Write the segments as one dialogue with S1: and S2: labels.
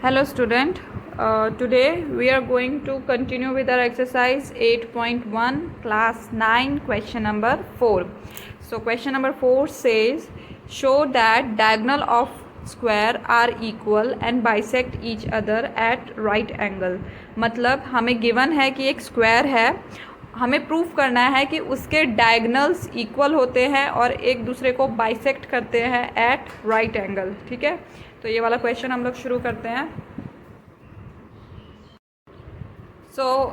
S1: Hello student, today we are going to continue with our exercise 8.1 class 9 question number 4. So question number 4 says show that diagonal of square are equal and bisect each other at right angle. मतलब हमें given है कि एक square है, हमें proof करना है कि उसके डायगनल्स इक्वल होते हैं और एक दूसरे को बाइसेक्ट करते हैं एट राइट एंगल. ठीक है, तो ये वाला क्वेश्चन हम लोग शुरू करते हैं. सो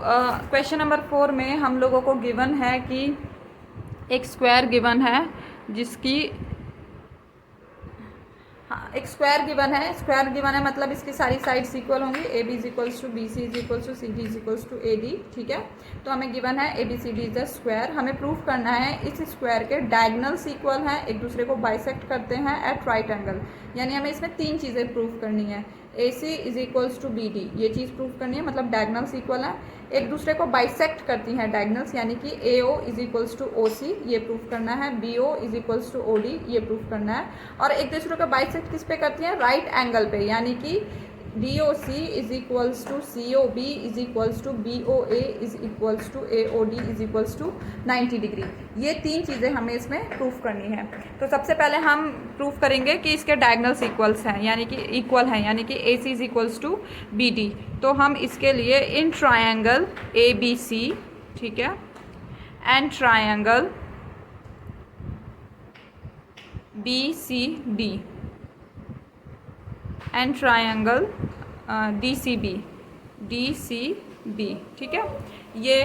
S1: क्वेश्चन नंबर 4 में हम लोगों को गिवन है कि एक स्क्वायर गिवन है जिसकी एक स्क्वायर गिवन है मतलब इसकी सारी साइड्स इक्वल होंगी. A B is equals to B C is equals to C D is equals to A D. ठीक है, तो हमें गिवन है A B C D is the square. हमें प्रूफ करना है इस स्क्वायर के डायगनल्स इक्वल हैं, एक दूसरे को बाइसेक्ट करते हैं एट राइट एंगल. यानी हमें इसमें 3 चीज़ें प्रूफ करनी है. A C is equals to B D, ये चीज़ प्रूफ करनी है, मतलब डायगनल्स इक्वल है, एक दूसरे को बाइसेक्ट करती हैं डायगनल्स, यानी कि A O is equals to O C, ये प्रूफ करना है. B O is equals to O D, ये प्रूफ करना है. और एक दूसरे को बाइसेक्ट किस पे करती हैं? राइट एंगल पे, यानी कि D O C is equals to C O B is equals to B O A is equals to A O D is equals to 90 degree. ये 3 चीज़ें हमें इसमें प्रूफ करनी है. तो सबसे पहले हम प्रूफ करेंगे कि इसके डायगनल्स इक्वल्स हैं, यानी कि इक्वल हैं, यानी कि A C is equals to B D. तो हम इसके लिए इन ट्रायंगल ए बी सी, ठीक है, and triangle B C D and triangle D C B, ठीक है, ये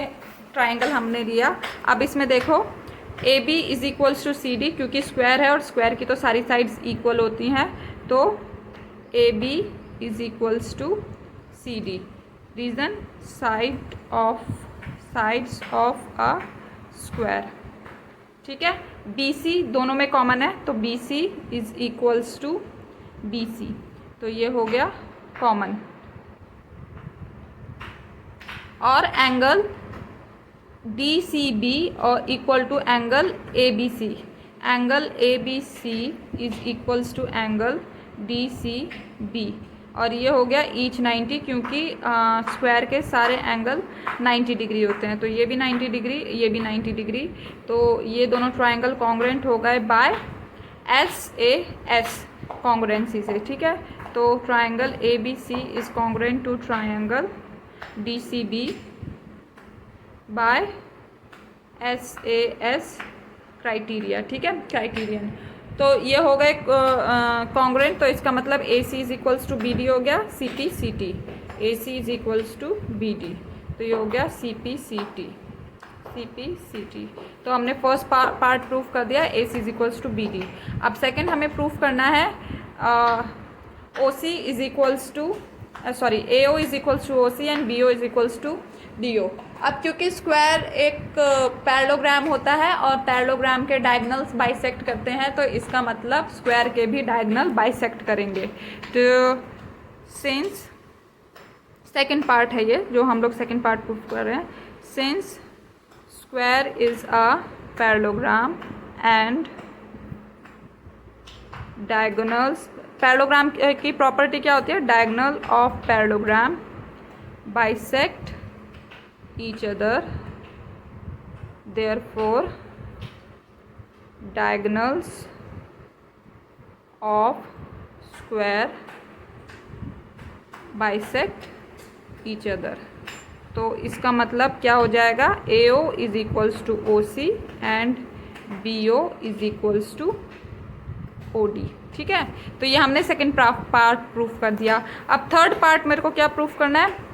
S1: ट्रायंगल हमने लिया. अब इसमें देखो A B is equals to C D, क्योंकि स्क्वायर है और स्क्वायर की तो सारी साइड्स इक्वल होती हैं, तो A B is equals to C D. Reason sides of a square. ठीक है, बी सी दोनों में कॉमन है, तो B C is equals to B C, तो ये हो गया कॉमन. और एंगल डी सी बी और equal to angle A B C. Angle A B C is equals to angle D C B, और ये हो गया ईच 90, क्योंकि स्क्वायर के सारे एंगल 90 डिग्री होते हैं, तो ये भी 90 डिग्री, ये भी 90 डिग्री. तो ये दोनों ट्रायंगल कॉन्ग्रुएंट हो गए by S A S congruency से. ठीक है, तो triangle A B C is congruent to triangle D C B by S A S criteria. ठीक है, क्राइटेरियन. तो ये हो गए कॉन्ग्रुएंट, तो इसका मतलब A C is equals to B D हो गया C P C T. A C is equals to B D, तो ये हो गया सी पी सी टी. तो हमने फर्स्ट पार्ट प्रूफ कर दिया, A C is equals to B D. अब सेकेंड हमें प्रूफ करना है O C is equals to A O is equals to O C and B O is equals to D O. अब क्योंकि square एक parallelogram होता है और पैरेललोग्राम के डायगनल्स बाइसेक्ट करते हैं, तो इसका मतलब स्क्वायर के भी डायगनल बाइसेक्ट करेंगे. तो सिंस सेकेंड पार्ट है ये जो हम लोग सेकेंड पार्ट प्रूफ कर रहे हैं, since square is a parallelogram and diagonals, parallelogram की प्रॉपर्टी क्या होती है? Diagonal of parallelogram bisect each other, therefore diagonals of square bisect each other. तो इसका मतलब क्या हो जाएगा? A O is equals to O C and B O is equals to O D. ठीक है, तो ये हमने सेकेंड पार्ट प्रूफ कर दिया. अब थर्ड पार्ट मेरे को क्या प्रूफ करना है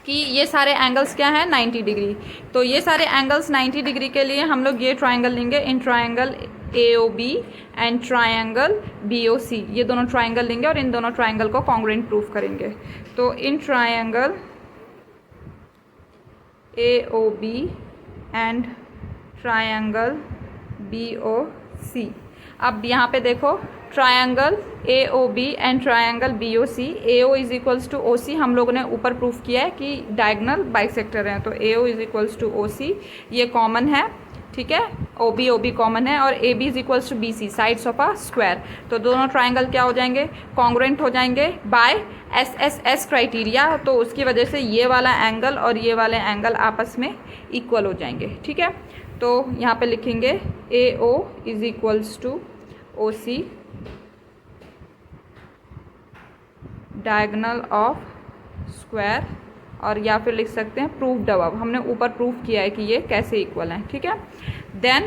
S1: कि ये सारे एंगल्स क्या हैं? 90 डिग्री. तो ये सारे एंगल्स 90 डिग्री के लिए हम लोग ये ट्रायंगल लेंगे, in triangle A O B and triangle B O C. ये दोनों ट्रायंगल लेंगे और इन दोनों ट्रायंगल को कॉन्ग्रुएंट प्रूफ करेंगे. तो in triangle A O B and triangle B O C. अब यहाँ पे देखो triangle A O B and triangle B O C. A O is equals to O C हम लोगों ने ऊपर प्रूफ किया है कि डायगनल बाइसेक्टर हैं, तो A O is equals to O C, ये कॉमन है. ठीक है, ओ बी कॉमन है और A B is equals to B C, sides of a square. तो दोनों ट्राइंगल क्या हो जाएंगे, कॉन्ग्रुएंट हो जाएंगे by S S S criteria. तो उसकी वजह से ये वाला एंगल और ये वाले एंगल आपस में इक्वल हो जाएंगे, ठीक है। तो यहाँ पे लिखेंगे A O is equals to O C diagonal of square, और या फिर लिख सकते हैं प्रूव्ड अबव। हमने ऊपर प्रूव किया है कि ये कैसे इक्वल हैं, ठीक है। Then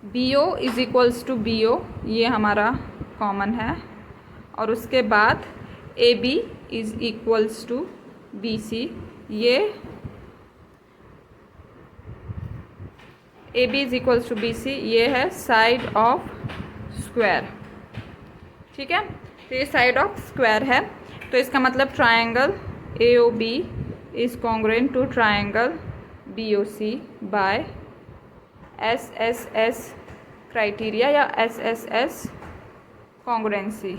S1: B O is equals to B O, ये हमारा कॉमन है, और उसके बाद A B is equals to B C, ये A B is equals to B C, ये है साइड ऑफ स्क्वायर, ठीक है। तो ये साइड ऑफ स्क्वायर है, तो इसका मतलब triangle A O B is congruent to triangle B O C by S S S criteria या एस एस एस कॉन्ग्रुएंसी,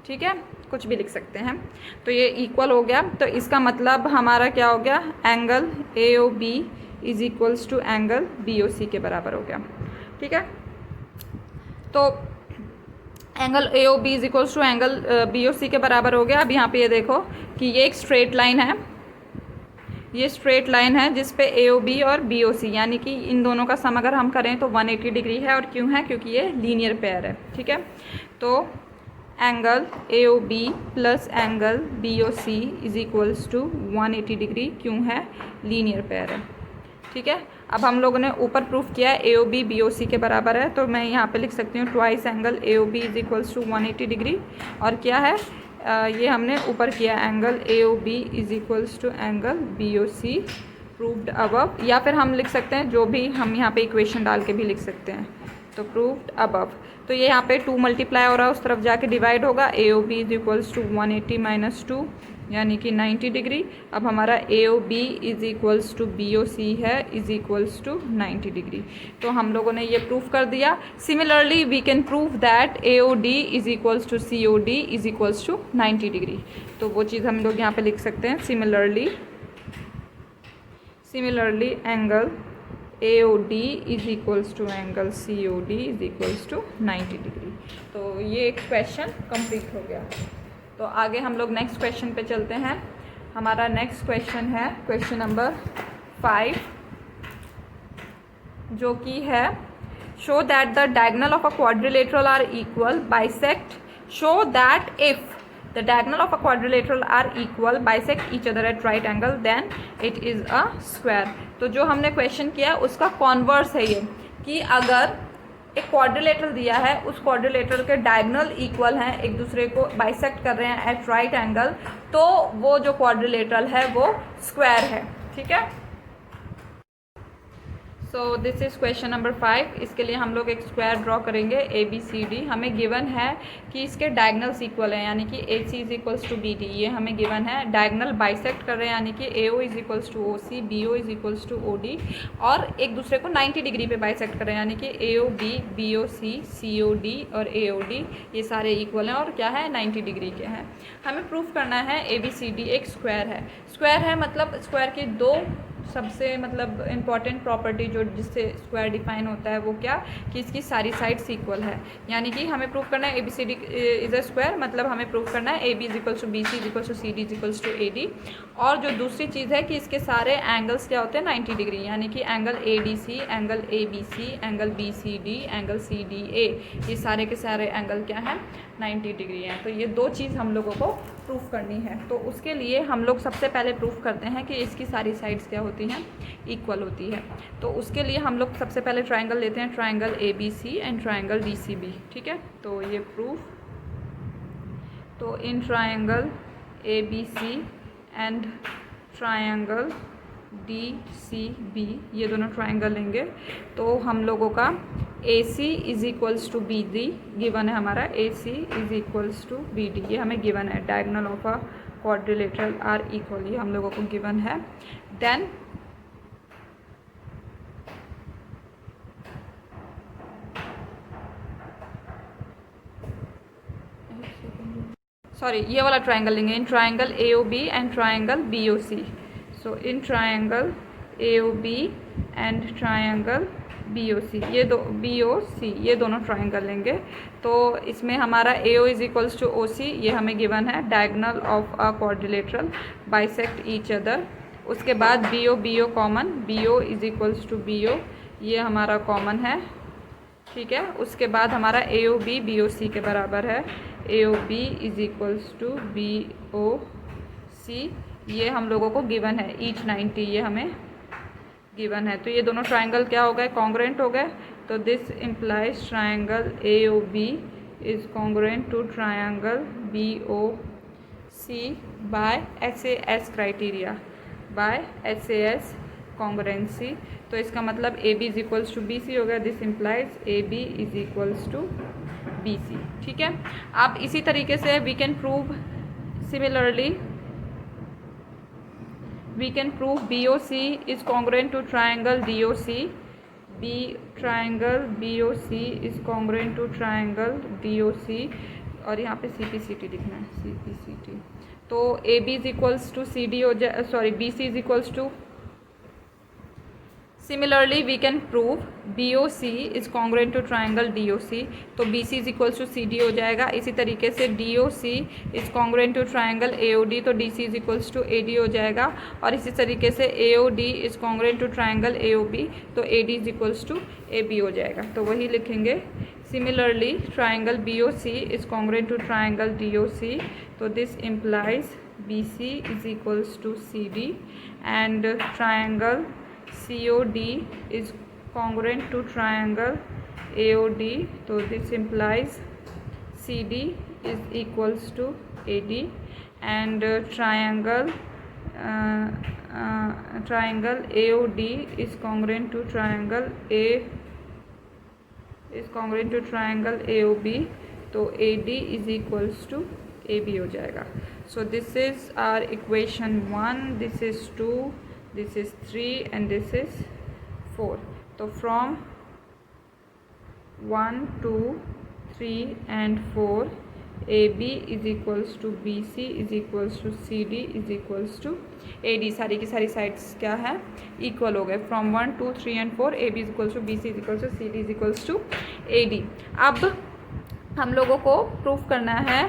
S1: ठीक है, कुछ भी लिख सकते हैं। तो ये इक्वल हो गया, तो इसका मतलब हमारा क्या हो गया, angle A O B is equals to angle B O C के बराबर हो गया, ठीक है। तो angle A O B is equals to angle B O C के बराबर हो गया। अब यहाँ पे ये देखो कि ये एक स्ट्रेट लाइन है, ये स्ट्रेट लाइन है जिस पे ए ओ बी और बी ओ सी, यानी कि इन दोनों का सम अगर हम करें तो 180 डिग्री है। और क्यों है, क्योंकि ये लीनियर पेयर है, ठीक है। तो angle A O B plus angle B O C is equals to 180 degree, क्यों है, लीनियर पेयर है, ठीक है। अब हम लोगों ने ऊपर प्रूफ किया है ए O B B O C के बराबर है, तो मैं यहाँ पे लिख सकती हूँ twice angle A O B is equals to 180 degree, और क्या है ये हमने ऊपर किया angle A O B is equals to angle B O C proved above, या फिर हम लिख सकते हैं जो भी हम यहाँ पे इक्वेशन डाल के भी लिख सकते हैं, तो प्रूव्ड अबव। तो ये यहाँ पे 2 मल्टीप्लाई हो रहा है, उस तरफ जाके डिवाइड होगा, A O B is equals to 180 minus 2 यानी कि 90 डिग्री। अब हमारा A O B is equals to B O C है इज इक्वल्स टू 90 डिग्री। तो हम लोगों ने ये प्रूफ कर दिया। Similarly we can prove that A O D is equals to C O D is equals to 90 degree. तो वो चीज़ हम लोग यहाँ पे लिख सकते हैं, similarly angle A O D is equals to angle C O D is equals to 90 degree. तो ये एक क्वेश्चन कंप्लीट हो गया। तो आगे हम लोग नेक्स्ट क्वेश्चन पे चलते हैं। हमारा नेक्स्ट क्वेश्चन है क्वेश्चन नंबर 5, जो कि है show that the diagonal of a quadrilateral are equal bisect, show that if the diagonal of a quadrilateral are equal bisect each other at right angle then it is a square. तो जो हमने question किया उसका converse है ये, कि अगर एक क्वाड्रिलेटरल दिया है, उस क्वाड्रिलेटरल के डायगोनल इक्वल हैं, एक दूसरे को बाइसेक्ट कर रहे हैं एट राइट एंगल, तो वो जो क्वाड्रिलेटरल है वो स्क्वायर है, ठीक है। So this is question number 5। इसके लिए हम लोग एक स्क्वायर ड्रॉ करेंगे ए बी सी डी। हमें गिवन है कि इसके डायगनल्स इक्वल है, यानी कि A C is equals to B D, ये हमें गिवन है। डायगनल बाइसेक्ट कर रहे हैं, यानी कि A O is equals to O C, B O is equals to O D, और एक दूसरे को 90 डिग्री पे बाइसेक्ट कर रहे हैं, यानी कि A O B, B O C, C O D और ए ओ डी, ये सारे इक्वल हैं और क्या है, 90 डिग्री के हैं। हमें प्रूफ करना है ए बी सी डी एक स्क्वायर है। स्क्वायर है मतलब स्क्वायर की दो सबसे मतलब इम्पॉर्टेंट प्रॉपर्टी जो जिससे स्क्वायर डिफाइन होता है वो क्या, कि इसकी सारी साइड्स इक्वल है। यानी कि हमें प्रूफ करना है A B C D is a square, मतलब हमें प्रूफ करना है A B is equals to B C is equals to C D is equals to A D. और जो दूसरी चीज़ है कि इसके सारे एंगल्स क्या होते हैं, 90 डिग्री, यानी कि angle A D C, angle A B C, angle B C D, angle C D A, ये सारे के सारे एंगल क्या हैं, 90 डिग्री हैं। तो ये दो चीज़ हम लोगों को प्रूफ करनी है। तो उसके लिए हम लोग सबसे पहले प्रूफ करते हैं कि इसकी सारी साइड्स क्या होती हैं, इक्वल होती है। तो उसके लिए हम लोग सबसे पहले ट्राइंगल लेते हैं, triangle A B C and triangle D C B, ठीक है। तो ये प्रूफ, तो in triangle A B C and triangle D C B, ये दोनों ट्राइंगल लेंगे तो हम लोगों का A C is equals to B D given है। हमारा A C is equals to B D, ये हमें गिवन है। Diagonal of a quadrilateral are equal, ये हम लोगों को गिवन है। देन सॉरी, ये वाला ट्राइंगल लेंगे, in triangle A O B and triangle B O C. So in triangle A O B and triangle BOC, ये दो BOC, ये दोनों ट्राइंगल लेंगे। तो इसमें हमारा AO is equals to OC, ये हमें गिवन है। Diagonal of a quadrilateral bisect each other. उसके बाद BO common, BO is equals to BO, ये हमारा कॉमन है, ठीक है। उसके बाद हमारा AOB BOC के बराबर है। AOB is equals to BOC, ये हम लोगों को गिवन है। ईच 90, ये हमें गिवन है। तो ये दोनों ट्राइंगल क्या हो गए, कॉन्ग्रुएंट हो गए। तो this implies triangle AOB is congruent to triangle BOC by SAS criteria, by SAS congruency. तो इसका मतलब AB is equals to BC हो गया। This implies AB is equals to BC, ठीक है। आप इसी तरीके से we can prove similarly, we can prove BOC is congruent to triangle DOC, triangle BOC is congruent to triangle DOC, और यहाँ पे CPCT लिखना है, CPCT। तो AB is equals to CD हो जाए, sorry BC is equals to, similarly we can prove BOC is congruent to triangle DOC, तो BC is equals to CD हो जाएगा। इसी तरीके से DOC is congruent to triangle AOD, तो DC is equals to AD हो जाएगा। और इसी तरीके से AOD is congruent to triangle AOB, तो AD is equals to AB हो जाएगा। तो वही लिखेंगे, similarly triangle BOC is congruent to triangle DOC, तो this implies BC is equals to CD and triangle COD is congruent to triangle AOD, so this implies CD is equals to AD and triangle AOD is congruent to triangle AOB, तो AD is equals to AB हो जाएगा। So this is our equation 1, this is 2, this is 3 and this is 4. So from 1, 2, 3 and 4, AB is equals to BC is equals to CD is equals to AD, सारी की सारी sides क्या है, equal हो गए। From 1, 2, 3 and 4 AB is equals to BC is equals to CD is equals to AD। अब हम लोगों को प्रूफ करना है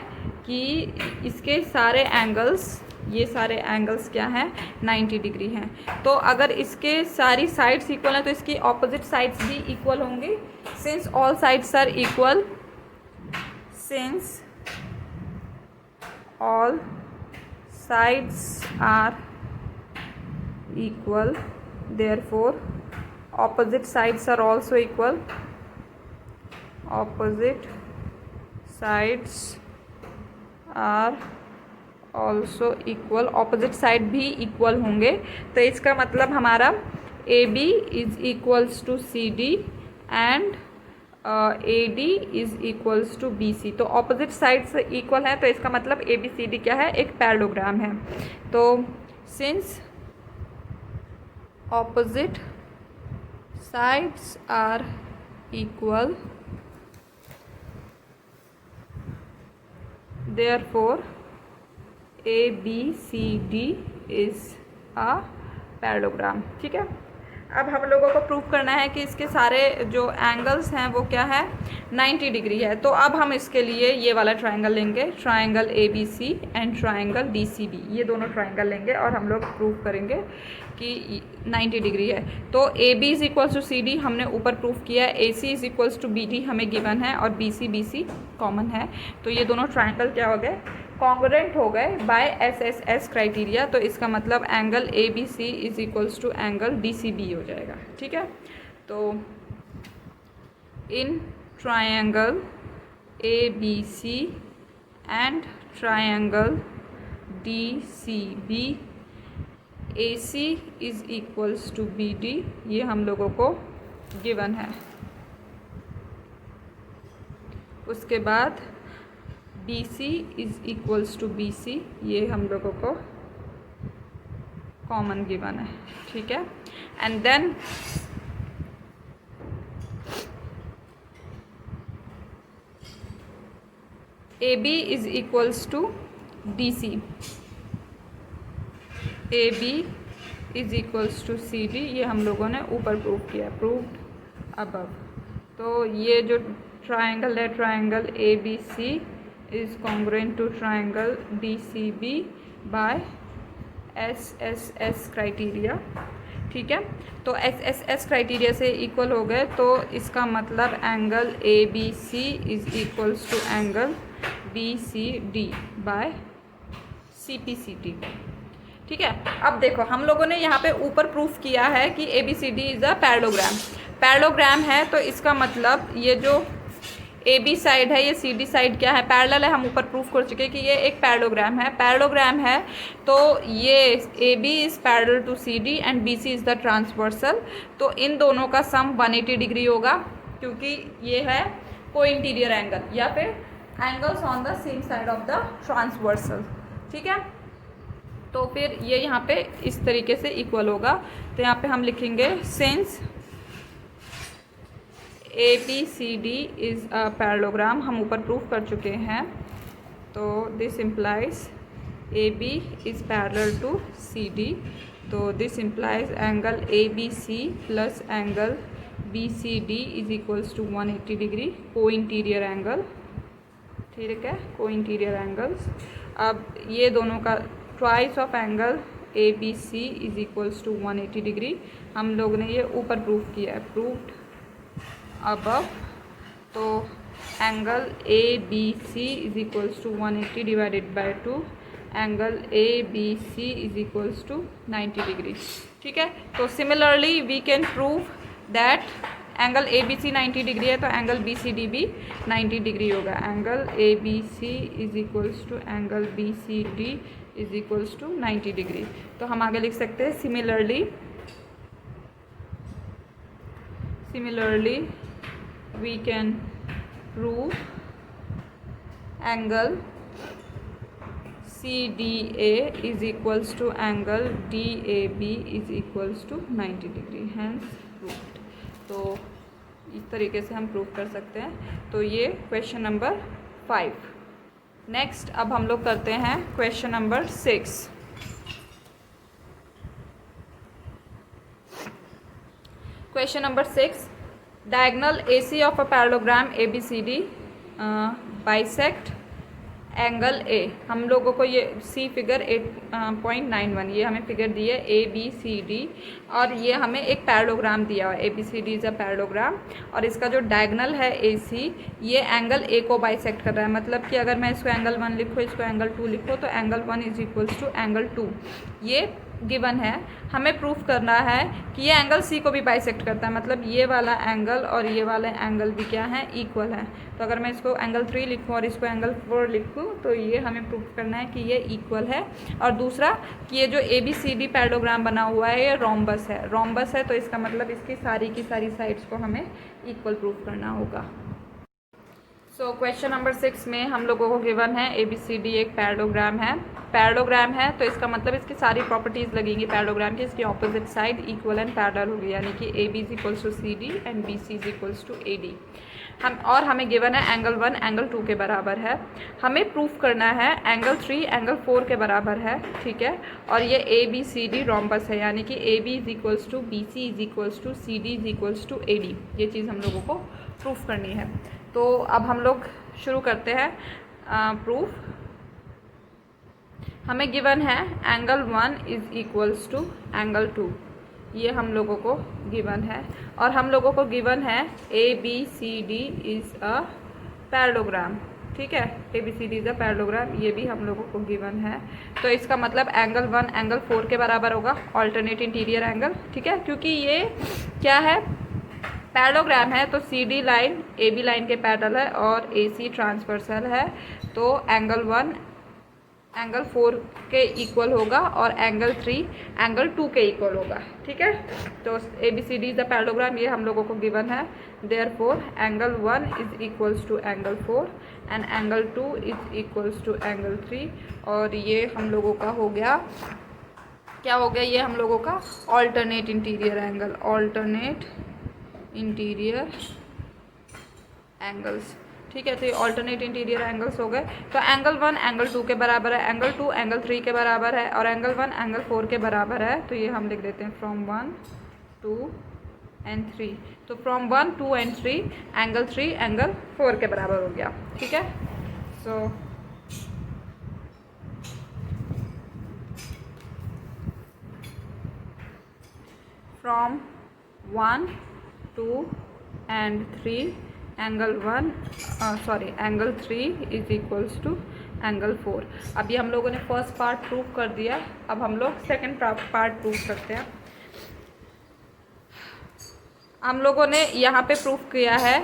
S1: कि इसके सारे एंगल्स, ये सारे एंगल्स क्या हैं, 90 डिग्री हैं। तो अगर इसके सारी साइड्स इक्वल हैं तो इसकी ऑपोजिट साइड्स भी इक्वल होंगे। Since all sides are equal, since all sides are equal, therefore opposite sides are also equal, opposite sides are also equal, opposite side भी इक्वल होंगे। तो इसका मतलब हमारा AB is equals to CD and AD is equals to BC। तो opposite sides equal है, तो इसका मतलब ABCD क्या है, एक पैरेललोग्राम है। तो since opposite sides are equal, therefore ABCD is a parallelogram, ठीक है। अब हम लोगों को प्रूव करना है कि इसके सारे जो एंगल्स हैं वो क्या है, 90 डिग्री है। तो अब हम इसके लिए ये वाला ट्राइंगल लेंगे, triangle ABC and triangle DCB, ये दोनों ट्राइंगल लेंगे और हम लोग प्रूव करेंगे कि 90 डिग्री है। तो AB is equals to CD हमने ऊपर प्रूव किया है, AC is equals to BD हमें गिवन है और BC कॉमन है। तो ये दोनों ट्राइंगल क्या हो गए, कॉन्ग्रुएंट हो गए बाय SSS क्राइटेरिया। तो इसका मतलब angle ABC is equals to angle DCB हो जाएगा, ठीक है। तो in triangle ABC and triangle DCB AC is equals to BD, ये हम लोगों को गिवन है। उसके बाद BC is equals to BC, ये हम लोगों को कॉमन गिवन है, ठीक है। And then AB is equals to DC, AB is equals to CD, ये हम लोगों ने ऊपर प्रूव किया, प्रूव्ड अबव। तो ये जो ट्राइंगल है, triangle A B C is congruent to triangle D C B by S S S criteria. ठीक है, तो एस एस एस क्राइटेरिया से इक्वल हो गए, तो इसका मतलब angle A B C is equals to angle B C D by C P C T. ठीक है, अब देखो हम लोगों ने यहाँ पे ऊपर प्रूफ किया है कि A B C D is a parallelogram. Parallelogram है तो इसका मतलब ये जो ए बी साइड है, ये सी डी साइड क्या है, पैरेलल है। हम ऊपर प्रूफ कर चुके हैं कि ये एक पैरेललोग्राम है। पैरेललोग्राम है तो ये A B is parallel to C D and B C is the transversal. तो इन दोनों का सम 180 डिग्री होगा, क्योंकि ये है को इंटीरियर एंगल या फिर angles on the same side of the transversal. ठीक है, तो फिर ये यहाँ पे इस तरीके से इक्वल होगा। तो यहाँ पे हम लिखेंगे since A B C D is a parallelogram, हम ऊपर प्रूफ कर चुके हैं। तो this implies A B is parallel to C D, तो this implies angle A B C plus angle B C D is equals to 180 degree, co interior angle. ठीक है, co interior angles. अब ये दोनों का twice of angle A B C is equals to 180 degree. हम लोग ने ये ऊपर प्रूफ किया है, प्रूफ्ड अबव। तो angle A B C is equals to 180 divided by 2, angle A B C is equals to 90 degree. ठीक है, तो similarly we can prove that angle A B C 90 degree है तो एंगल बी सी डी भी 90 degree होगा। Angle A B C is equals to angle B C D is equals to 90 degree. तो हम आगे लिख सकते हैं similarly we can prove angle CDA is equals to angle DAB is equals to 90 degree, hence proved। तो इस तरीके से हम प्रूव कर सकते हैं। तो ये क्वेश्चन नंबर 5। नेक्स्ट अब हम लोग करते हैं question number 6। Question number 6, diagonal AC of a parallelogram ABCD bisect angle A। हम लोगों को ये सी फिगर 8.91 ये हमें फिगर दी है ABCD, और ये हमें एक पैरेललोग्राम दिया हुआ है। ABCD इज़ अ पैरेललोग्राम, और इसका जो डायगोनल है AC ये एंगल A को बाइसेक्ट कर रहा है। मतलब कि अगर मैं इसको एंगल 1 लिखूँ, इसको एंगल 2 लिखूँ, तो angle 1 is equals to angle 2 ये गिवन है। हमें प्रूफ करना है कि ये एंगल सी को भी बाइसेक्ट करता है, मतलब ये वाला एंगल और ये वाला एंगल भी क्या है, इक्वल है। तो अगर मैं इसको एंगल 3 लिखूँ और इसको एंगल 4 लिखूँ तो ये हमें प्रूफ करना है कि ये इक्वल है। और दूसरा कि ये जो A B C D parallelogram बना हुआ है ये रोम्बस है। रोम्बस है तो इसका मतलब इसकी सारी की सारी साइड्स को हमें इक्वल प्रूफ करना होगा। सो क्वेश्चन नंबर 6 में हम लोगों को गिवन है ए बी सी डी एक पैरेललोग्राम है। पैरेललोग्राम है तो इसका मतलब इसकी सारी प्रॉपर्टीज़ लगेंगी पैरेललोग्राम की। इसकी opposite side equal and parallel होगी, यानी कि A B is equals to C D and B C is equals to A D. हमें गिवन है एंगल 1 एंगल 2 के बराबर है। हमें प्रूफ करना है एंगल 3 एंगल 4 के बराबर है। ठीक है, और ये A B C D rhombus है, यानी कि A B is equals to B C is equals to C D is equals to A D. ये चीज़ हम लोगों को प्रूफ करनी है। तो अब हम लोग शुरू करते हैं प्रूफ। हमें गिवन है angle 1 is equals to angle 2, ये हम लोगों को गिवन है। और हम लोगों को गिवन है A B C D is a parallelogram. ठीक है, A B C D is a parallelogram, ये भी हम लोगों को गिवन है। तो इसका मतलब एंगल 1 एंगल 4 के बराबर होगा, ऑल्टरनेट इंटीरियर एंगल। ठीक है, क्योंकि ये क्या है, पैरेललोग्राम है तो C D line A B line के पैरेलल है और ए सी ट्रांसवर्सल है। तो एंगल 1 एंगल 4 के इक्वल होगा और एंगल 3 एंगल 2 के इक्वल होगा। ठीक है, तो A B C D is the parallelogram, ये हम लोगों को गिवन है। Therefore angle 1 is equals to angle 4 and angle 2 is equals to angle 3। और ये हम लोगों का हो गया, क्या हो गया, ये हम लोगों का alternate interior angle, alternate interior angles. ठीक है, तो ये ऑल्टरनेट इंटीरियर एंगल्स हो गए। तो एंगल 1 एंगल 2 के बराबर है, एंगल 2 एंगल 3 के बराबर है और एंगल 1 एंगल 4 के बराबर है। तो ये हम लिख देते हैं फ्रॉम 1 to एंड 3। तो फ्रॉम 1, 2 एंड 3 एंगल 3 एंगल 4 के बराबर हो गया। ठीक है, so from 1, 2 and 3 angle 1 angle 3 is equals to angle 4। अभी हम लोगों ने फर्स्ट पार्ट प्रूव कर दिया, अब हम लोग सेकेंड पार्ट प्रूव करते हैं। हम लोगों ने यहाँ पे प्रूफ किया है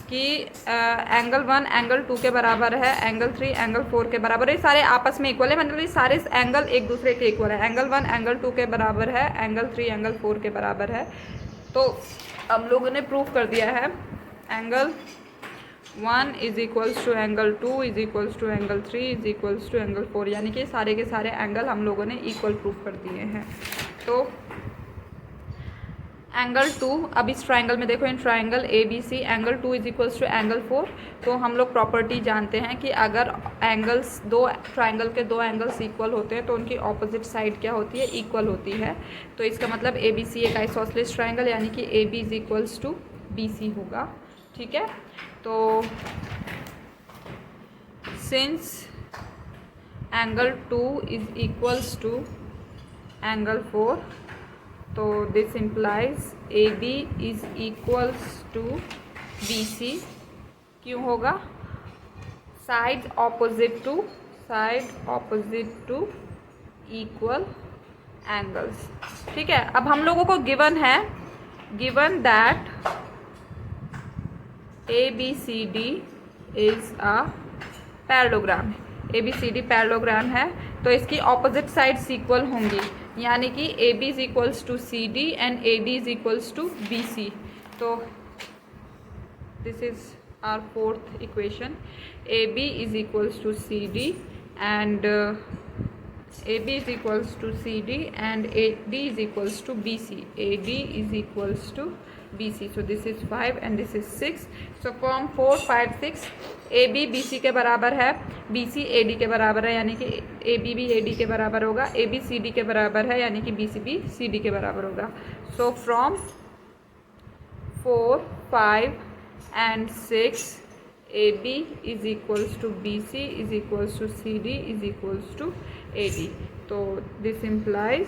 S1: कि एंगल 1 एंगल 2 के बराबर है, एंगल 3 एंगल 4 के बराबर है, सारे आपस में इक्वल है, मतलब ये सारे एंगल एक दूसरे के इक्वल है। एंगल 1 एंगल 2 के बराबर है, एंगल 3 एंगल 4 के बराबर है। तो हम लोगों ने प्रूफ कर दिया है angle 1 is equals to angle 2 is equals to angle 3 is equals to angle 4, यानी कि सारे के सारे एंगल हम लोगों ने इक्वल प्रूफ कर दिए हैं। तो एंगल 2, अब इस ट्राइंगल में देखो, in triangle A B C angle 2 is equals to angle 4। तो हम लोग प्रॉपर्टी जानते हैं कि अगर एंगल्स ट्राइंगल के दो एंगल्स इक्वल होते हैं तो उनकी ऑपोजिट साइड क्या होती है, इक्वल होती है। तो इसका मतलब ए बी सी एक आइसोसेलेस ट्राइंगल, यानी कि A B is equals to B C होगा। ठीक है, तो since angle 2 is equals to angle 4, तो this implies A B is equals to B C. क्यों होगा? Side opposite to equal angles. ठीक है, अब हम लोगों को गिवन है, given that A B C D is a parallelogram. A B C D parallelogram है, तो इसकी ऑपोजिट साइड्स इक्वल होंगी, यानी कि A B is equals to C D and A D is equals to B C. तो this is our fourth equation, A B is equals to C D and A B is equals to C D and A D is equals to B C, A D is equals to B C. So this is 5 and this is 6। So from 4, 5, 6 A B B C के बराबर है, B C A D के बराबर है, यानी कि A B भी A D के बराबर होगा, ए बी सी डी के बराबर है, यानी कि बी सी भी सी डी के बराबर होगा। So from 4, 5 and 6 A B is equals to B C is equals to C D is equals to A D. तो this implies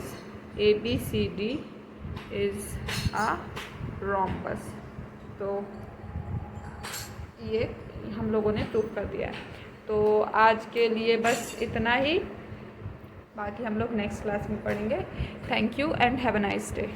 S1: A B C D is a rhombus. तो ये हम लोगों ने prove कर दिया है। तो आज के लिए बस इतना ही, बाकी हम लोग नेक्स्ट क्लास में पढ़ेंगे। Thank you and have a nice day.